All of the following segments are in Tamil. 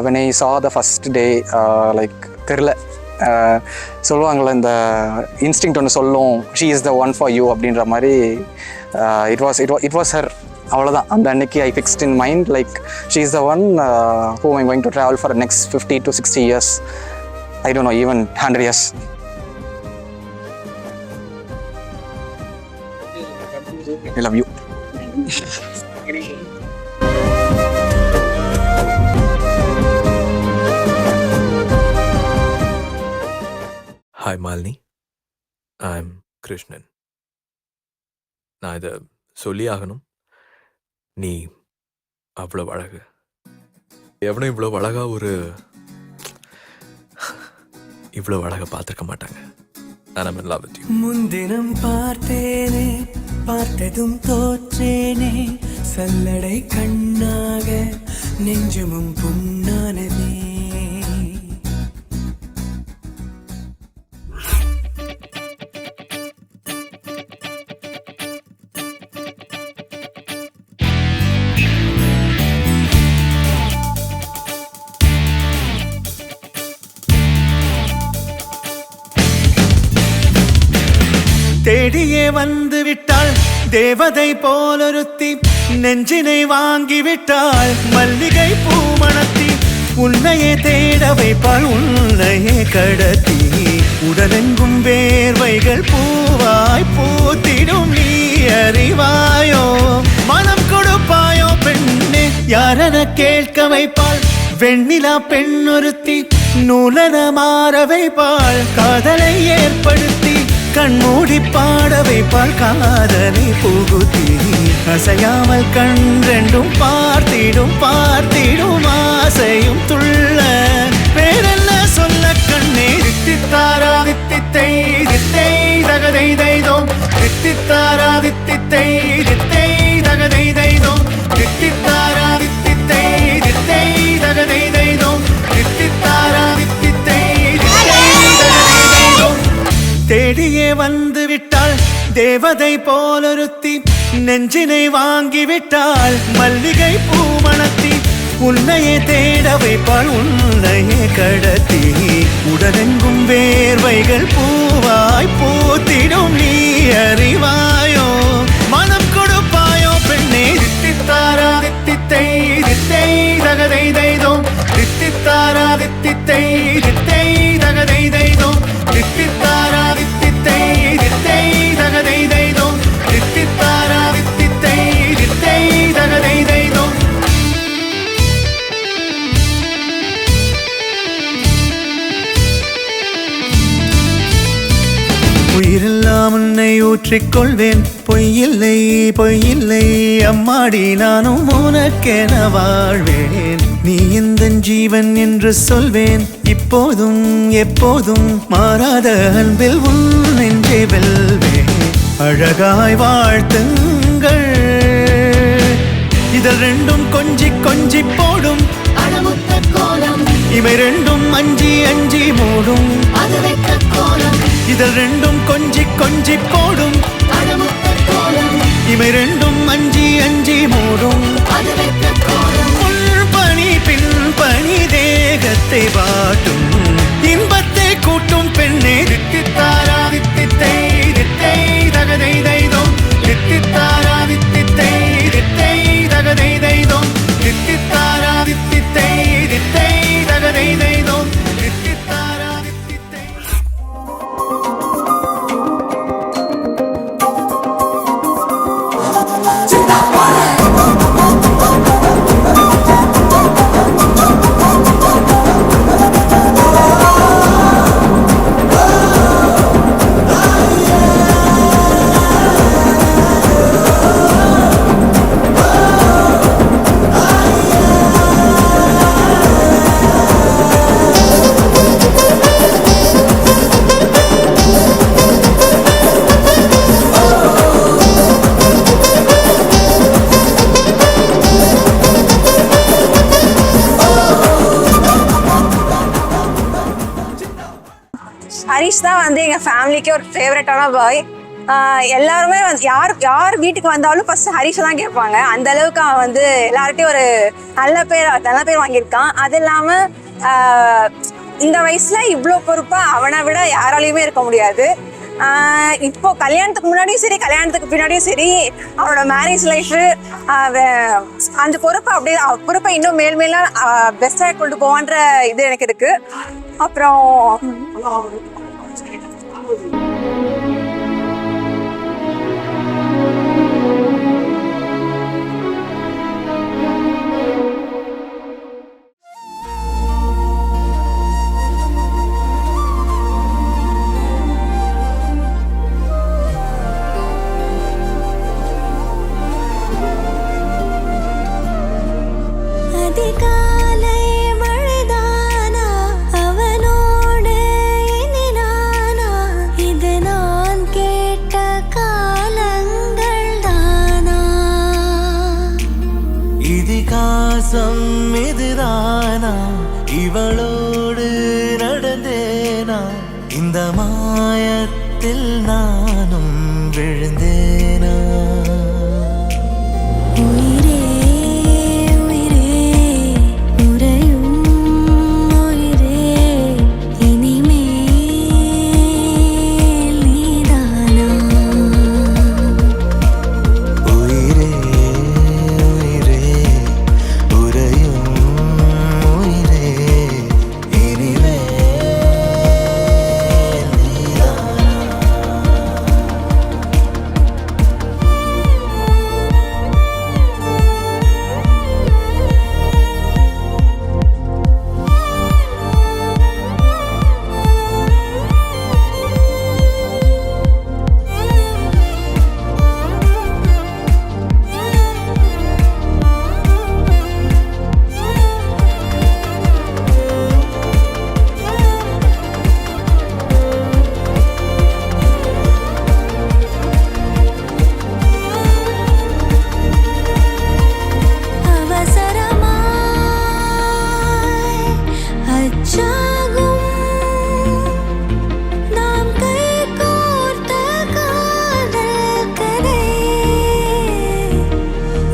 when I saw the first day, like தெரியல, சொல்லுவாங்கள்ல இந்த இன்ஸ்டிங்க்ட் ஒன்று சொல்லும், she is the one for you அப்படின்ற மாதிரி. It was her. அவ்வளோதான். அந்த அன்னைக்கு I fixed in mind like she is the one whom I'm going to travel for the next 50 to 60 years. I don't know, even 100 years. I love you. Hi Malini, I'm Krishnan. நான் இதை சொல்லி ஆகணும். நீ அவ்வளோ அழகு. எவனும் இவ்வளோ அழகை பார்த்துருக்க மாட்டாங்க. நான் I'm in love with you. முன்தினம் பார்த்தேனே, பார்த்ததும் தோற்றேனே, சல்லடை கண்ணாக நெஞ்சமும் புண்ணானதே. தேடியே வந்து விட்டாள் தேவதை போலொருத்தி, நெஞ்சினை வாங்கி விட்டாள் மல்லிகை பூமணத்தி. உன்னையே தேட வைப்பாள் உன்னையே கடத்தி, உடலெங்கும் வேர்வைகள் பூவாய் பூத்திடும். நீ அறிவாயோ, மனம் கொடுப்பாயோ பெண்ணே, யாரென கேட்க வைப்பாள் வெண்ணிலா பெண்ணொருத்தி. நூலன மாற வைப்பாள் காதலை ஏற்படுத்தி, கண்மூடி பாட வைப்பாள் காதலை புகுத்தி. அசையாமல் கண் ரெண்டும் பார்த்திடும் பார்த்திடும் ஆசையும் துள்ள. வேறென்ன சொல்ல கண்ணே, தித்தித்தாரா தித்தித்தை தித்தை தகதை தைதோம், தித்தித்தாரா தித்தித்தை தித்தை தகதை தைதோம், தித்தித்தாரா தித்தித்தை தித்தை தகதை தைதோம், தித்தித்தாரா தித்தித்தை தித்தை தகதை தைதோம். தேடியே வந்து விட்டாள் தேவதை போலொருத்தி, நெஞ்சினை வாங்கி விட்டாள் மல்லிகை பூமணத்தி. உன்னையே தேட வைப்பாள் உன்னையே கடத்தி, உடலெங்கும் வேர்வைகள் பூவாய் பூத்திடும். நீ அறிவாயோ, மனம் கொடுப்பாயோ பெண்ணே, தித்தித்தாரா தித்தித்தை தித்தை தகதை தைதோம், தித்தித்தாரா தித்தித்தை தித்தை தகதை தைதோம், தித்தித்தாரா தித்தித்தை தித்தை தகதை தைதோம், தித்தித்தாரா தித்தித்தை தித்தை தகதை தைதோம். உயிரெல்லாம் உன்னை ஊற்றிக்கொள்வேன், பொய்யில்லை பொய்யில்லை அம்மாடி, நானும் உனக்கென வாழ்வேன். நீ இந்த ஜீவன் என்று சொல்வேன், இப்போதும் எப்போதும் மாறாத அன்பில் உன் நெஞ்சை வெல்வேன். அழகாய் வாழ்த்துங்கள், இதழ் ரெண்டும் கொஞ்சி கொஞ்சி போடும் இவை ரெண்டும் அஞ்சி அஞ்சி மூடும். இதழ் ரெண்டும் கொஞ்சி கொஞ்சி போடும் இவை ரெண்டும் அஞ்சி அஞ்சி மூடும். பணி பின் பணி தேகத்தை வாட்டும், இன்பத்தை கூட்டும் பெண்ணே, தித்தித்தாரா தித்தித்தை தித்தை தகதை தைதோம், தித்தித்தாரா தித்தித்தை தித்தை தகதை தைதோம், தித்தித்தாரா தித்தித்தை தித்தை தகதை தைதோம், தித்தித்தாரா தித்தித்தை. ஹரிஷ் தான் வந்து எங்கள் ஃபேமிலிக்கே ஒரு ஃபேவரட்டான பாய். எல்லாருமே யார் வீட்டுக்கு வந்தாலும் ஃபர்ஸ்ட் ஹரிஷை தான் கேட்பாங்க. அந்த அளவுக்கு அவன் வந்து எல்லார்ட்டையும் ஒரு நல்ல பேர் வாங்கியிருக்கான். அது இல்லாமல் இந்த வயசுல இவ்வளோ பொறுப்பா அவனை விட யாராலையுமே இருக்க முடியாது. இப்போ கல்யாணத்துக்கு முன்னாடியும் சரி கல்யாணத்துக்கு பின்னாடியும் சரி அவனோட மேரேஜ் லைஃபு அந்த பொறுப்பை இன்னும் மேலும் பெஸ்டாக கொண்டு போவான்ற இது எனக்கு இருக்கு. அப்புறம் இதுதானா இவளோடு நடந்தேனா இந்த மாயத்தில் நானும் விழுந்தேனா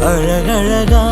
அழகழகா